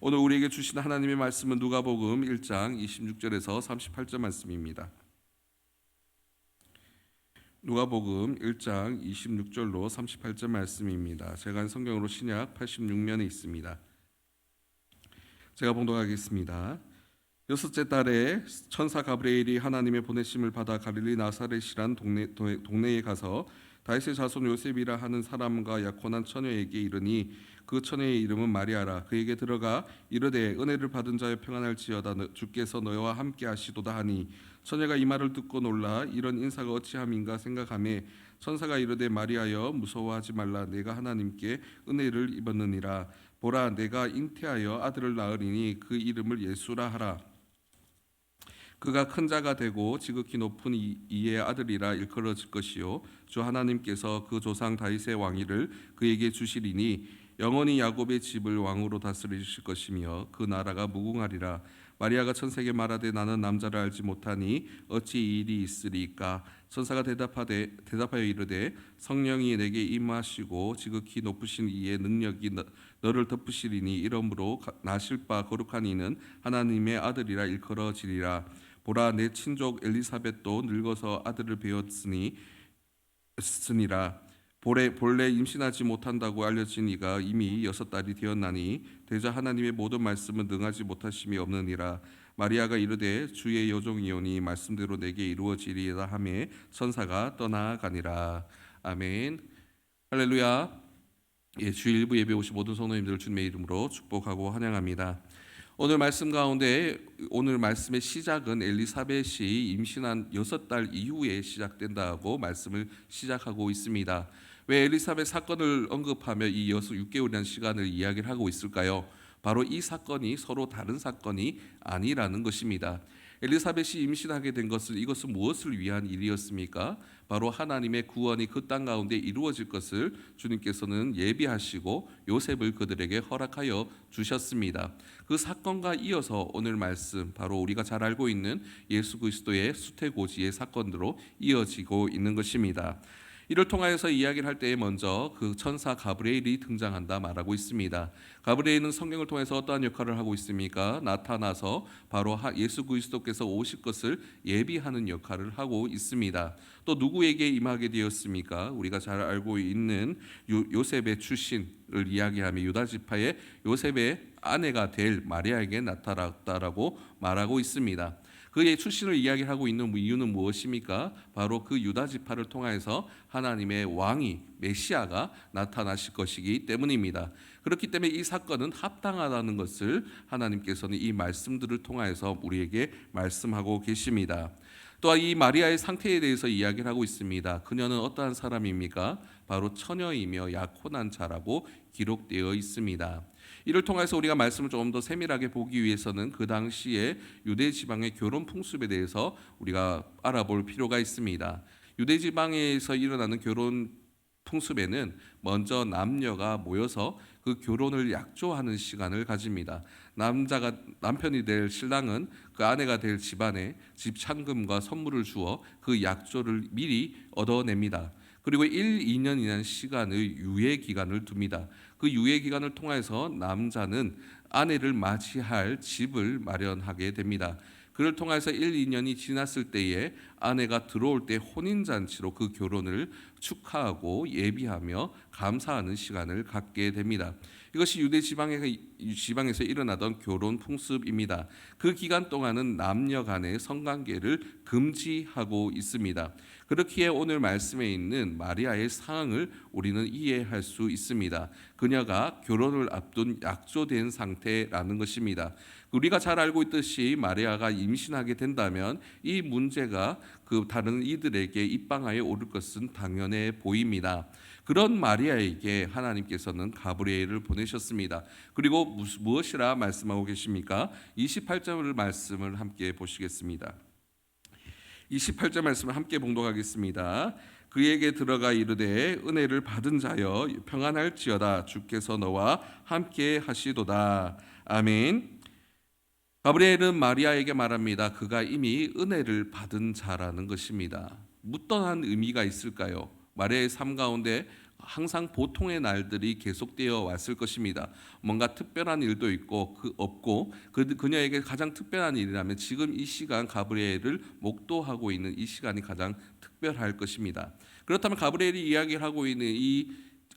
오늘 우리에게 주신 하나님의 말씀은 누가복음 1장 26절에서 38절 말씀입니다. 누가복음 1장 26절로 38절 말씀입니다. 제가 한 성경으로 신약 86면에 있습니다. 제가 봉독하겠습니다. 여섯째 달에 천사 가브리엘이 하나님의 보내심을 받아 갈릴리 나사렛이란 동네에 가서 다윗의 자손 요셉이라 하는 사람과 약혼한 처녀에게 이르니 그 처녀의 이름은 마리아라. 그에게 들어가 이르되 은혜를 받은 자여 평안할지어다. 주께서 너와 함께 하시도다 하니 처녀가 이 말을 듣고 놀라 이런 인사가 어찌함인가 생각하매 천사가 이르되 마리아여 무서워하지 말라. 내가 하나님께 은혜를 입었느니라. 보라 내가 잉태하여 아들을 낳으리니 그 이름을 예수라 하라. 그가 큰 자가 되고 지극히 높은 이의 아들이라 일컬어질 것이요 주 하나님께서 그 조상 다윗의 왕위를 그에게 주시리니 영원히 야곱의 집을 왕으로 다스리실 것이며 그 나라가 무궁하리라. 마리아가 천사에게 말하되 나는 남자를 알지 못하니 어찌 이 일이 있으리까. 천사가 대답하여 이르되 성령이 내게 임하시고 지극히 높으신 이의 능력이 너를 덮으시리니 이러므로 나실 바 거룩한 이는 하나님의 아들이라 일컬어지리라. 보라 내 친족 엘리사벳도 늙어서 아들을 배었으니라. 본래 임신하지 못한다고 알려진 이가 이미 6달이 되었나니 대저 하나님의 모든 말씀은 능하지 못하심이 없느니라. 마리아가 이르되 주의 여종이오니 말씀대로 내게 이루어지리이다 하매 천사가 떠나가니라. 아멘. 할렐루야. 주 일부 예배 오신 모든 성도님들 주님의 이름으로 축복하고 환영합니다. 오늘 말씀 가운데 오늘 말씀의 시작은 엘리사벳이 임신한 6달 이후에 시작된다고 말씀을 시작하고 있습니다. 왜 엘리사벳 사건을 언급하며 이 6개월이라는 시간을 이야기를 하고 있을까요? 바로 이 사건이 서로 다른 사건이 아니라는 것입니다. 엘리사벳이 임신하게 된 것은 이것은 무엇을 위한 일이었습니까? 바로 하나님의 구원이 그 땅 가운데 이루어질 것을 주님께서는 예비하시고 요셉을 그들에게 허락하여 주셨습니다. 그 사건과 이어서 오늘 말씀 바로 우리가 잘 알고 있는 예수 그리스도의 수태고지의 사건으로 이어지고 있는 것입니다. 이를 통하여서 이야기를 할 때에 먼저 그 천사 가브리엘이 등장한다 말하고 있습니다. 가브리엘은 성경을 통해서 어떠한 역할을 하고 있습니까? 나타나서 바로 예수 그리스도께서 오실 것을 예비하는 역할을 하고 있습니다. 또 누구에게 임하게 되었습니까? 우리가 잘 알고 있는 요셉의 출신을 이야기하며 유다 지파의 요셉의 아내가 될 마리아에게 나타났다라고 말하고 있습니다. 그의 출신을 이야기하고 있는 이유는 무엇입니까? 바로 그 유다 지파를 통해서 하나님의 왕이 메시아가 나타나실 것이기 때문입니다. 그렇기 때문에 이 사건은 합당하다는 것을 하나님께서는 이 말씀들을 통해서 우리에게 말씀하고 계십니다. 또한 이 마리아의 상태에 대해서 이야기를 하고 있습니다. 그녀는 어떠한 사람입니까? 바로 처녀이며 약혼한 자라고 기록되어 있습니다. 이를 통해서 우리가 말씀을 조금 더 세밀하게 보기 위해서는 그 당시에 유대 지방의 결혼 풍습에 대해서 우리가 알아볼 필요가 있습니다. 유대 지방에서 일어나는 결혼 풍습에는 먼저 남녀가 모여서 그 결혼을 약조하는 시간을 가집니다. 남편이 될 신랑은 그 아내가 될 집안에 집 창금과 선물을 주어 그 약조를 미리 얻어냅니다. 그리고 1, 2년이라는 시간의 유예 기간을 둡니다. 그 유예 기간을 통해서 남자는 아내를 맞이할 집을 마련하게 됩니다. 그를 통해서 1, 2년이 지났을 때에 아내가 들어올 때 혼인잔치로 그 결혼을 축하하고 예비하며 감사하는 시간을 갖게 됩니다. 이것이 유대 지방에서 일어나던 결혼 풍습입니다. 그 기간 동안은 남녀 간의 성관계를 금지하고 있습니다. 그렇기에 오늘 말씀에 있는 마리아의 상황을 우리는 이해할 수 있습니다. 그녀가 결혼을 앞둔 약조된 상태라는 것입니다. 우리가 잘 알고 있듯이 마리아가 임신하게 된다면 이 문제가 그 다른 이들에게 입방아에 오를 것은 당연해 보입니다. 그런 마리아에게 하나님께서는 가브리엘을 보내셨습니다. 그리고 무엇이라 말씀하고 계십니까? 28절 말씀을 함께 보시겠습니다. 28절 말씀을 함께 봉독하겠습니다. 그에게 들어가 이르되 은혜를 받은 자여 평안할지어다. 주께서 너와 함께 하시도다. 아멘. 가브리엘은 마리아에게 말합니다. 그가 이미 은혜를 받은 자라는 것입니다. 어떠한 의미가 있을까요? 마리아의 삶 가운데 항상 보통의 날들이 계속되어 왔을 것입니다. 뭔가 특별한 일도 있고 없고 그녀에게 가장 특별한 일이라면 지금 이 시간 가브리엘을 목도하고 있는 이 시간이 가장 특별할 것입니다. 그렇다면 가브리엘이 이야기를 하고 있는 이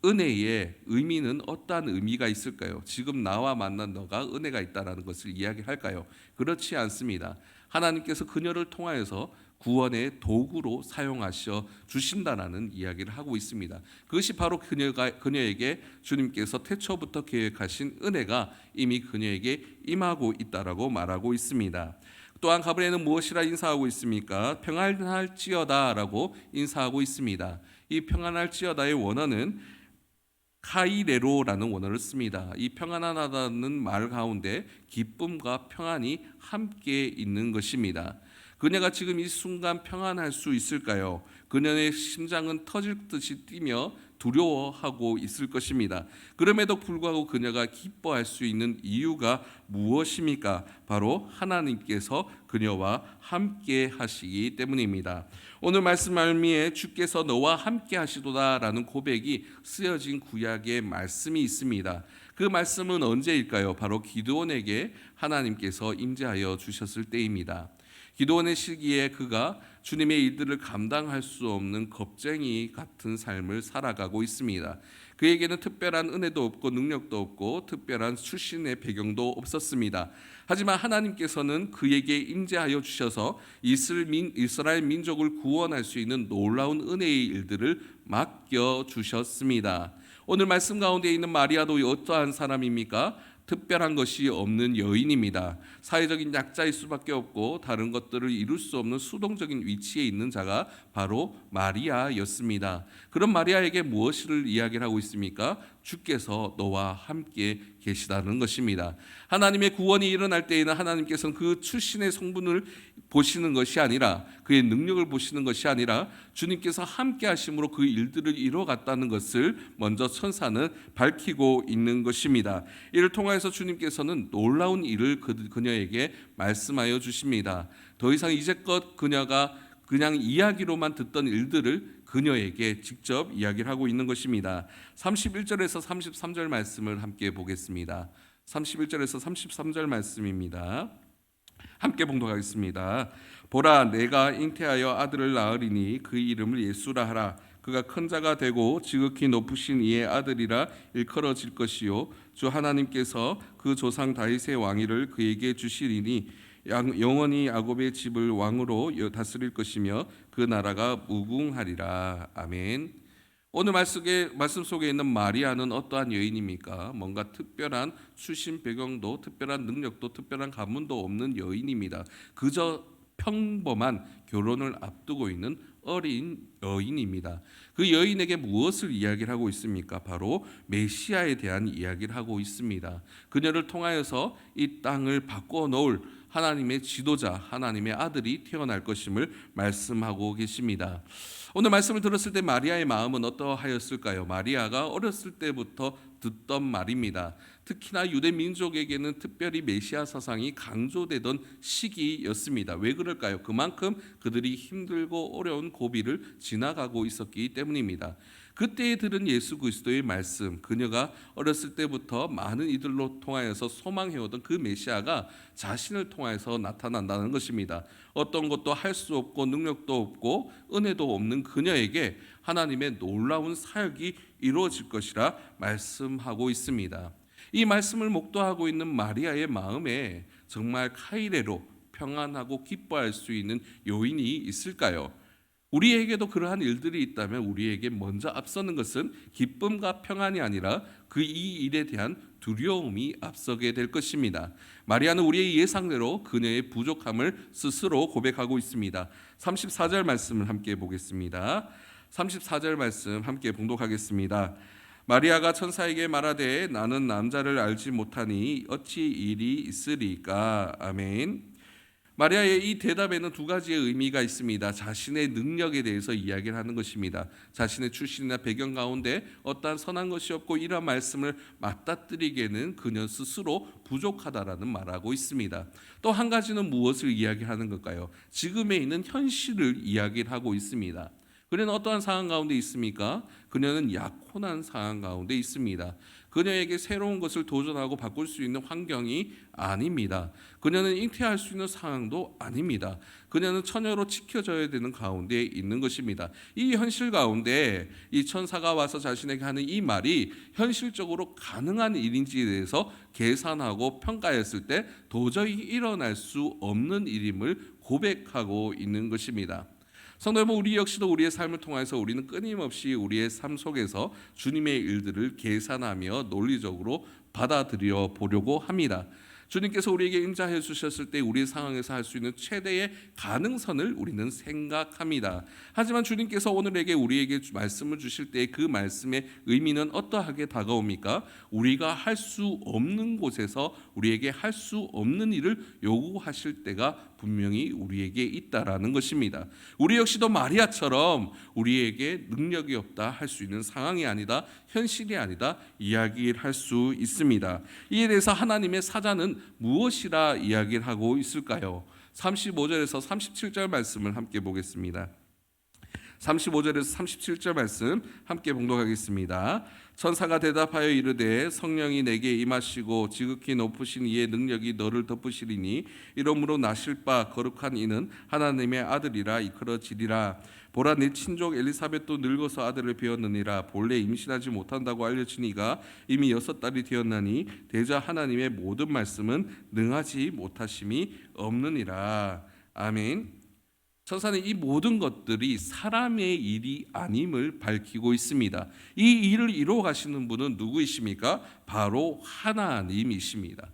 은혜의 의미는 어떠한 의미가 있을까요? 지금 나와 만난 너가 은혜가 있다라는 것을 이야기할까요? 그렇지 않습니다. 하나님께서 그녀를 통하여서 구원의 도구로 사용하셔 주신다라는 이야기를 하고 있습니다. 그것이 바로 그녀에게 주님께서 태초부터 계획하신 은혜가 이미 그녀에게 임하고 있다라고 말하고 있습니다. 또한 가브리엘은 무엇이라 인사하고 있습니까? 평안할지어다라고 인사하고 있습니다. 이 평안할지어다의 원어는 카이레로라는 원어를 씁니다. 이 평안하다는 말 가운데 기쁨과 평안이 함께 있는 것입니다. 그녀가 지금 이 순간 평안할 수 있을까요? 그녀의 심장은 터질 듯이 뛰며 두려워하고 있을 것입니다. 그럼에도 불구하고 그녀가 기뻐할 수 있는 이유가 무엇입니까? 바로 하나님께서 그녀와 함께 하시기 때문입니다. 오늘 말씀 말미에 주께서 너와 함께 하시도다라는 고백이 쓰여진 구약의 말씀이 있습니다. 그 말씀은 언제일까요? 바로 기드온에게 하나님께서 임재하여 주셨을 때입니다. 기드온의 시기에 그가 주님의 일들을 감당할 수 없는 겁쟁이 같은 삶을 살아가고 있습니다. 그에게는 특별한 은혜도 없고 능력도 없고 특별한 출신의 배경도 없었습니다. 하지만 하나님께서는 그에게 임재하여 주셔서 이스라엘 민족을 구원할 수 있는 놀라운 은혜의 일들을 맡겨 주셨습니다. 오늘 말씀 가운데 있는 마리아도 어떠한 사람입니까? 특별한 것이 없는 여인입니다. 사회적인 약자일 수밖에 없고 다른 것들을 이룰 수 없는 수동적인 위치에 있는 자가 바로 마리아였습니다. 그런 마리아에게 무엇을 이야기를 하고 있습니까? 주께서 너와 함께 계시다는 것입니다. 하나님의 구원이 일어날 때에는 하나님께서는 그 출신의 성분을 보시는 것이 아니라 그의 능력을 보시는 것이 아니라 주님께서 함께 하심으로 그 일들을 이뤄갔다는 것을 먼저 천사는 밝히고 있는 것입니다. 이를 통해서 주님께서는 놀라운 일을 그녀에게 말씀하여 주십니다. 더 이상 이제껏 그녀가 그냥 이야기로만 듣던 일들을 그녀에게 직접 이야기를 하고 있는 것입니다. 31절에서 33절 말씀을 함께 보겠습니다. 31절에서 33절 말씀입니다. 함께 봉독하겠습니다. 보라, 내가 잉태하여 아들을 낳으리니 그 이름을 예수라 하라. 그가 큰 자가 되고 지극히 높으신 이의 아들이라 일컬어질 것이요 주 하나님께서 그 조상 다윗의 왕위를 그에게 주시리니 영원히 야곱의 집을 왕으로 다스릴 것이며 그 나라가 무궁하리라. 아멘. 오늘 말씀 속에 있는 마리아는 어떠한 여인입니까? 뭔가 특별한 출신 배경도 특별한 능력도 특별한 가문도 없는 여인입니다. 그저 평범한 결혼을 앞두고 있는 어린 여인입니다. 그 여인에게 무엇을 이야기를 하고 있습니까? 바로 메시아에 대한 이야기를 하고 있습니다. 그녀를 통하여서 이 땅을 바꿔놓을 하나님의 지도자, 하나님의 아들이 태어날 것임을 말씀하고 계십니다. 오늘 말씀을 들었을 때 마리아의 마음은 어떠하였을까요? 마리아가 어렸을 때부터 듣던 말입니다. 특히나 유대 민족에게는 특별히 메시아 사상이 강조되던 시기였습니다. 왜 그럴까요? 그만큼 그들이 힘들고 어려운 고비를 지나가고 있었기 때문입니다. 그때에 들은 예수 그리스도의 말씀, 그녀가 어렸을 때부터 많은 이들로 통하여서 소망해오던 그 메시아가 자신을 통하여서 나타난다는 것입니다. 어떤 것도 할 수 없고 능력도 없고 은혜도 없는 그녀에게 하나님의 놀라운 사역이 이루어질 것이라 말씀하고 있습니다. 이 말씀을 목도하고 있는 마리아의 마음에 정말 카이레로 평안하고 기뻐할 수 있는 요인이 있을까요? 우리에게도 그러한 일들이 있다면 우리에게 먼저 앞서는 것은 기쁨과 평안이 아니라 그 이 일에 대한 두려움이 앞서게 될 것입니다. 마리아는 우리의 예상대로 그녀의 부족함을 스스로 고백하고 있습니다. 34절 말씀을 함께 보겠습니다. 34절 말씀 함께 봉독하겠습니다. 마리아가 천사에게 말하되 나는 남자를 알지 못하니 어찌 일이 있으리까. 아멘. 마리아의 이 대답에는 두 가지의 의미가 있습니다. 자신의 능력에 대해서 이야기를 하는 것입니다. 자신의 출신이나 배경 가운데 어떠한 선한 것이 없고 이러한 말씀을 맞닥뜨리기에는 그녀 스스로 부족하다라는 말하고 있습니다. 또 한 가지는 무엇을 이야기하는 걸까요? 지금에 있는 현실을 이야기를 하고 있습니다. 그녀는 어떠한 상황 가운데 있습니까? 그녀는 약혼한 상황 가운데 있습니다. 그녀에게 새로운 것을 도전하고 바꿀 수 있는 환경이 아닙니다. 그녀는 잉태할 수 있는 상황도 아닙니다. 그녀는 처녀로 지켜져야 되는 가운데 있는 것입니다. 이 현실 가운데 이 천사가 와서 자신에게 하는 이 말이 현실적으로 가능한 일인지에 대해서 계산하고 평가했을 때 도저히 일어날 수 없는 일임을 고백하고 있는 것입니다. 성도 여러분, 우리 역시도 우리의 삶을 통해서 우리는 끊임없이 우리의 삶 속에서 주님의 일들을 계산하며 논리적으로 받아들여 보려고 합니다. 주님께서 우리에게 임자해 주셨을 때 우리의 상황에서 할 수 있는 최대의 가능선을 우리는 생각합니다. 하지만 주님께서 오늘에게 우리에게 말씀을 주실 때 그 말씀의 의미는 어떠하게 다가옵니까? 우리가 할 수 없는 곳에서 우리에게 할 수 없는 일을 요구하실 때가 분명히 우리에게 있다라는 것입니다. 우리 역시도 마리아처럼 우리에게 능력이 없다 할 수 있는 상황이 아니다, 현실이 아니다 이야기를 할 수 있습니다. 이에 대해서 하나님의 사자는 무엇이라 이야기를 하고 있을까요? 35절에서 37절 말씀을 함께 보겠습니다. 35절에서 37절 말씀 함께 봉독하겠습니다. 천사가 대답하여 이르되 성령이 내게 임하시고 지극히 높으신 이의 능력이 너를 덮으시리니 이러므로 나실 바 거룩한 이는 하나님의 아들이라 이끌어지리라. 보라, 네 친족 엘리사벳도 늙어서 아들을 배었느니라. 본래 임신하지 못한다고 알려지니가 이미 6달이 되었나니 대저 하나님의 모든 말씀은 능하지 못하심이 없느니라. 아멘. 천사는 이 모든 것들이 사람의 일이 아님을 밝히고 있습니다. 이 일을 이루어 가시는 분은 누구이십니까? 바로 하나님이십니다.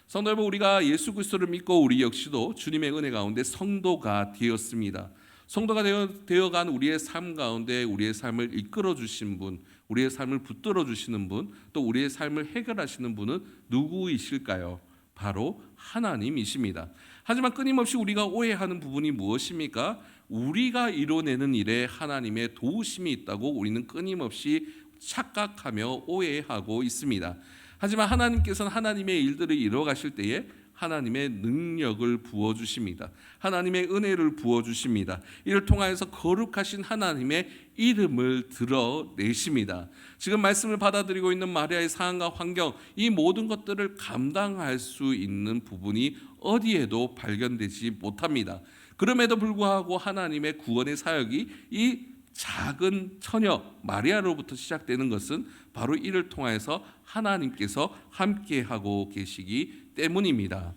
성도 여러분, 우리가 예수 그리스도를 믿고 우리 역시도 주님의 은혜 가운데 성도가 되었습니다. 성도가 되어간 우리의 삶 가운데 우리의 삶을 이끌어 주신 분, 우리의 삶을 붙들어 주시는 분, 또 우리의 삶을 해결하시는 분은 누구이실까요? 바로 하나님이십니다. 하지만 끊임없이 우리가 오해하는 부분이 무엇입니까? 우리가 이뤄내는 일에 하나님의 도우심이 있다고 우리는 끊임없이 착각하며 오해하고 있습니다. 하지만 하나님께서는 하나님의 일들을 이뤄가실 때에 하나님의 능력을 부어주십니다. 하나님의 은혜를 부어주십니다. 이를 통하여서 거룩하신 하나님의 이름을 드러내십니다. 지금 말씀을 받아들이고 있는 마리아의 상황과 환경, 이 모든 것들을 감당할 수 있는 부분이 어디에도 발견되지 못합니다. 그럼에도 불구하고 하나님의 구원의 사역이 이 작은 처녀 마리아로부터 시작되는 것은 바로 이를 통해서 하나님께서 함께하고 계시기 때문입니다.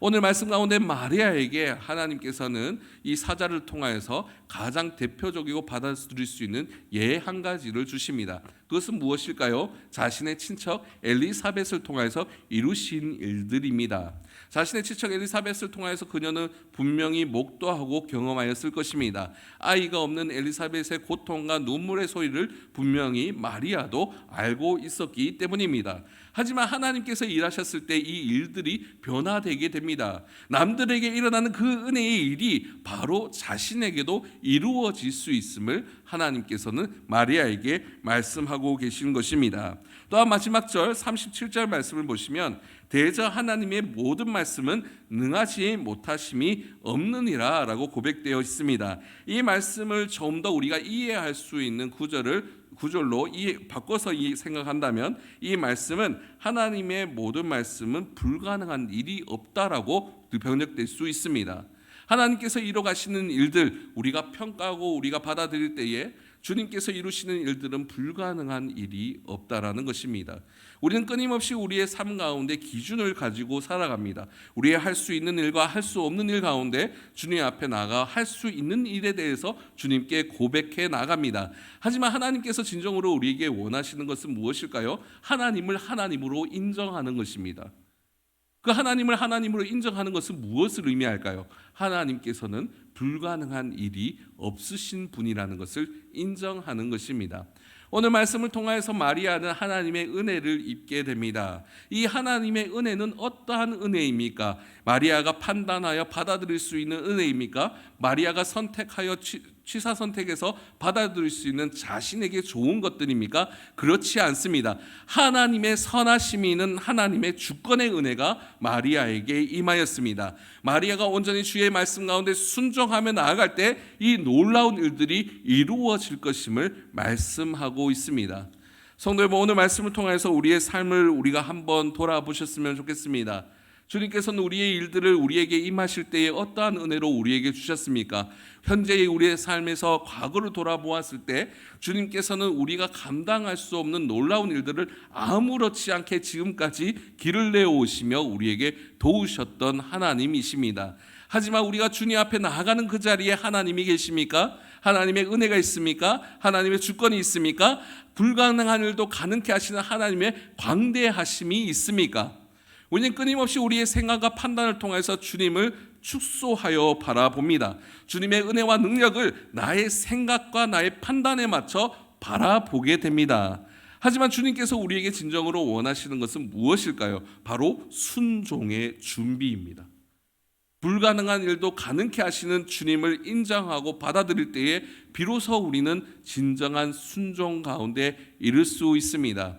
오늘 말씀 가운데 마리아에게 하나님께서는 이 사자를 통하여서 가장 대표적이고 받아들일 수 있는 예 한 가지를 주십니다. 그것은 무엇일까요? 자신의 친척 엘리사벳을 통해서 이루신 일들입니다. 자신의 친척 엘리사벳을 통해서 그녀는 분명히 목도하고 경험하였을 것입니다. 아이가 없는 엘리사벳의 고통과 눈물의 소리를 분명히 마리아도 알고 있었기 때문입니다. 하지만 하나님께서 일하셨을 때 이 일들이 변화되게 됩니다. 남들에게 일어나는 그 은혜의 일이 바로 자신에게도 이루어질 수 있음을 하나님께서는 마리아에게 말씀하고 계시는 것입니다. 또한 마지막 절 37절 말씀을 보시면 대저 하나님의 모든 말씀은 능하지 못하심이 없느니라 라고 고백되어 있습니다. 이 말씀을 좀 더 우리가 이해할 수 있는 구절로 바꿔서 생각한다면 이 말씀은 하나님의 모든 말씀은 불가능한 일이 없다라고 번역될 수 있습니다. 하나님께서 이뤄가시는 일들 우리가 평가하고 우리가 받아들일 때에 주님께서 이루시는 일들은 불가능한 일이 없다라는 것입니다. 우리는 끊임없이 우리의 삶 가운데 기준을 가지고 살아갑니다. 우리의 할 수 있는 일과 할 수 없는 일 가운데 주님 앞에 나가 할 수 있는 일에 대해서 주님께 고백해 나갑니다. 하지만 하나님께서 진정으로 우리에게 원하시는 것은 무엇일까요? 하나님을 하나님으로 인정하는 것입니다. 그 하나님을 하나님으로 인정하는 것은 무엇을 의미할까요? 하나님께서는 불가능한 일이 없으신 분이라는 것을 인정하는 것입니다. 오늘 말씀을 통하여서 마리아는 하나님의 은혜를 입게 됩니다. 이 하나님의 은혜는 어떠한 은혜입니까? 마리아가 판단하여 받아들일 수 있는 은혜입니까? 마리아가 선택하여 취사 선택에서 받아들일 수 있는 자신에게 좋은 것들입니까? 그렇지 않습니다. 하나님의 선하심이 있는 하나님의 주권의 은혜가 마리아에게 임하였습니다. 마리아가 온전히 주의 말씀 가운데 순종하며 나아갈 때 이 놀라운 일들이 이루어질 것임을 말씀하고 있습니다. 성도 여러분, 오늘 말씀을 통해서 우리의 삶을 우리가 한번 돌아보셨으면 좋겠습니다. 주님께서는 우리의 일들을 우리에게 임하실 때에 어떠한 은혜로 우리에게 주셨습니까? 현재의 우리의 삶에서 과거를 돌아보았을 때 주님께서는 우리가 감당할 수 없는 놀라운 일들을 아무렇지 않게 지금까지 길을 내오시며 우리에게 도우셨던 하나님이십니다. 하지만 우리가 주님 앞에 나아가는 그 자리에 하나님이 계십니까? 하나님의 은혜가 있습니까? 하나님의 주권이 있습니까? 불가능한 일도 가능케 하시는 하나님의 광대하심이 있습니까? 우리는 끊임없이 우리의 생각과 판단을 통해서 주님을 축소하여 바라봅니다. 주님의 은혜와 능력을 나의 생각과 나의 판단에 맞춰 바라보게 됩니다. 하지만 주님께서 우리에게 진정으로 원하시는 것은 무엇일까요? 바로 순종의 준비입니다. 불가능한 일도 가능케 하시는 주님을 인정하고 받아들일 때에 비로소 우리는 진정한 순종 가운데 이를 수 있습니다.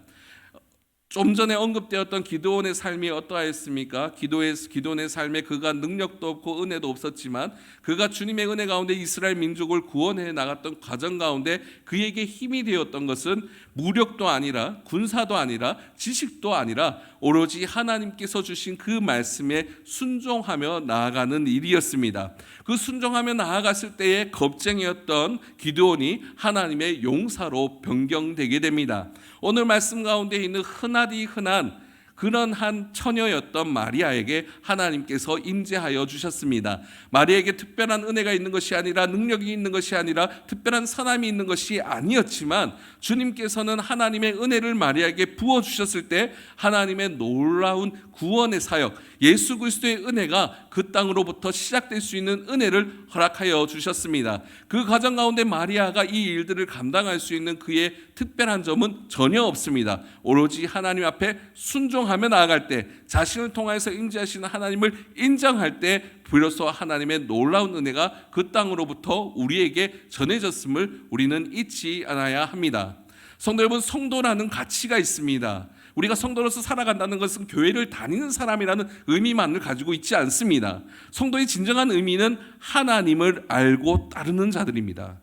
좀 전에 언급되었던 기드온의 삶이 어떠하였습니까? 기드온의 삶에 그가 능력도 없고 은혜도 없었지만 그가 주님의 은혜 가운데 이스라엘 민족을 구원해 나갔던 과정 가운데 그에게 힘이 되었던 것은 무력도 아니라 군사도 아니라 지식도 아니라 오로지 하나님께서 주신 그 말씀에 순종하며 나아가는 일이었습니다. 그 순종하며 나아갔을 때에 겁쟁이였던 기드온이 하나님의 용사로 변경되게 됩니다. 오늘 말씀 가운데 있는 흔하디 흔한 그런 한 처녀였던 마리아에게 하나님께서 임재하여 주셨습니다. 마리아에게 특별한 은혜가 있는 것이 아니라 능력이 있는 것이 아니라 특별한 선함이 있는 것이 아니었지만 주님께서는 하나님의 은혜를 마리아에게 부어주셨을 때 하나님의 놀라운 구원의 사역, 예수 그리스도의 은혜가 그 땅으로부터 시작될 수 있는 은혜를 허락하여 주셨습니다. 그 과정 가운데 마리아가 이 일들을 감당할 수 있는 그의 특별한 점은 전혀 없습니다. 오로지 하나님 앞에 순종하며 나아갈 때, 자신을 통해서 임재하시는 하나님을 인정할 때 비로소 하나님의 놀라운 은혜가 그 땅으로부터 우리에게 전해졌음을 우리는 잊지 않아야 합니다. 성도 여러분, 성도라는 가치가 있습니다. 우리가 성도로서 살아간다는 것은 교회를 다니는 사람이라는 의미만을 가지고 있지 않습니다. 성도의 진정한 의미는 하나님을 알고 따르는 자들입니다.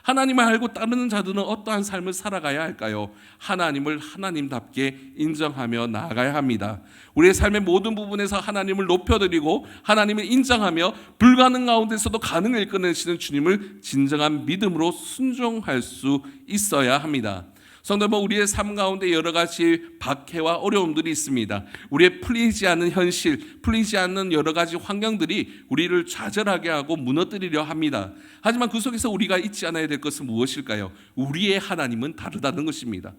하나님을 알고 따르는 자들은 어떠한 삶을 살아가야 할까요? 하나님을 하나님답게 인정하며 나아가야 합니다. 우리의 삶의 모든 부분에서 하나님을 높여드리고 하나님을 인정하며 불가능 가운데서도 가능을 이끌어내시는 주님을 진정한 믿음으로 순종할 수 있어야 합니다. 성도 여러분, 우리의 삶 가운데 여러 가지 박해와 어려움들이 있습니다. 우리의 풀리지 않는 현실, 풀리지 않는 여러 가지 환경들이 우리를 좌절하게 하고 무너뜨리려 합니다. 하지만 그 속에서 우리가 잊지 않아야 될 것은 무엇일까요? 우리의 하나님은 다르다는 것입니다.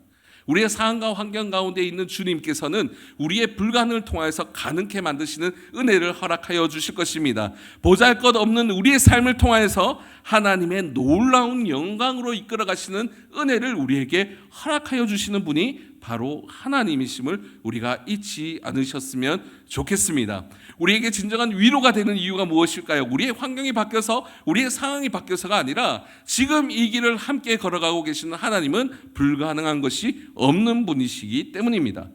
우리의 상황과 환경 가운데 있는 주님께서는 우리의 불가능을 통해서 가능케 만드시는 은혜를 허락하여 주실 것입니다. 보잘것없는 우리의 삶을 통해서 하나님의 놀라운 영광으로 이끌어 가시는 은혜를 우리에게 허락하여 주시는 분이 바로 하나님이심을 우리가 잊지 않으셨으면 좋겠습니다. 우리에게 진정한 위로가 되는 이유가 무엇일까요? 우리의 환경이 바뀌어서, 우리의 상황이 바뀌어서가 아니라 지금 이 길을 함께 걸어가고 계시는 하나님은 불가능한 것이 없는 분이시기 때문입니다.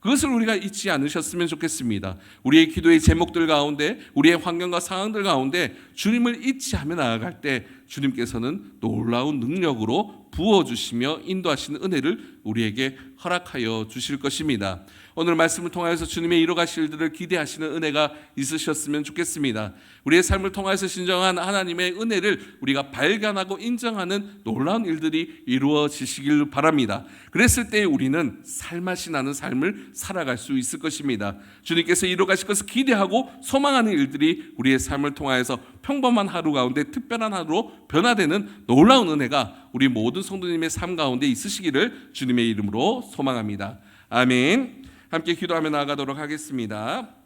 그것을 우리가 잊지 않으셨으면 좋겠습니다. 우리의 기도의 제목들 가운데, 우리의 환경과 상황들 가운데 주님을 잊지 않으며 나아갈 때 주님께서는 놀라운 능력으로 부어주시며 인도하시는 은혜를 우리에게 허락하여 주실 것입니다. 오늘 말씀을 통하여서 주님의 이루가실 일들을 기대하시는 은혜가 있으셨으면 좋겠습니다. 우리의 삶을 통하여서 진정한 하나님의 은혜를 우리가 발견하고 인정하는 놀라운 일들이 이루어지시길 바랍니다. 그랬을 때 우리는 살맛이 나는 삶을 살아갈 수 있을 것입니다. 주님께서 이루가실 것을 기대하고 소망하는 일들이 우리의 삶을 통하여서 평범한 하루 가운데 특별한 하루로 변화되는 놀라운 은혜가 우리 모든 성도님의 삶 가운데 있으시기를 주님의 이름으로 소망합니다. 아멘. 함께 기도하며 나아가도록 하겠습니다.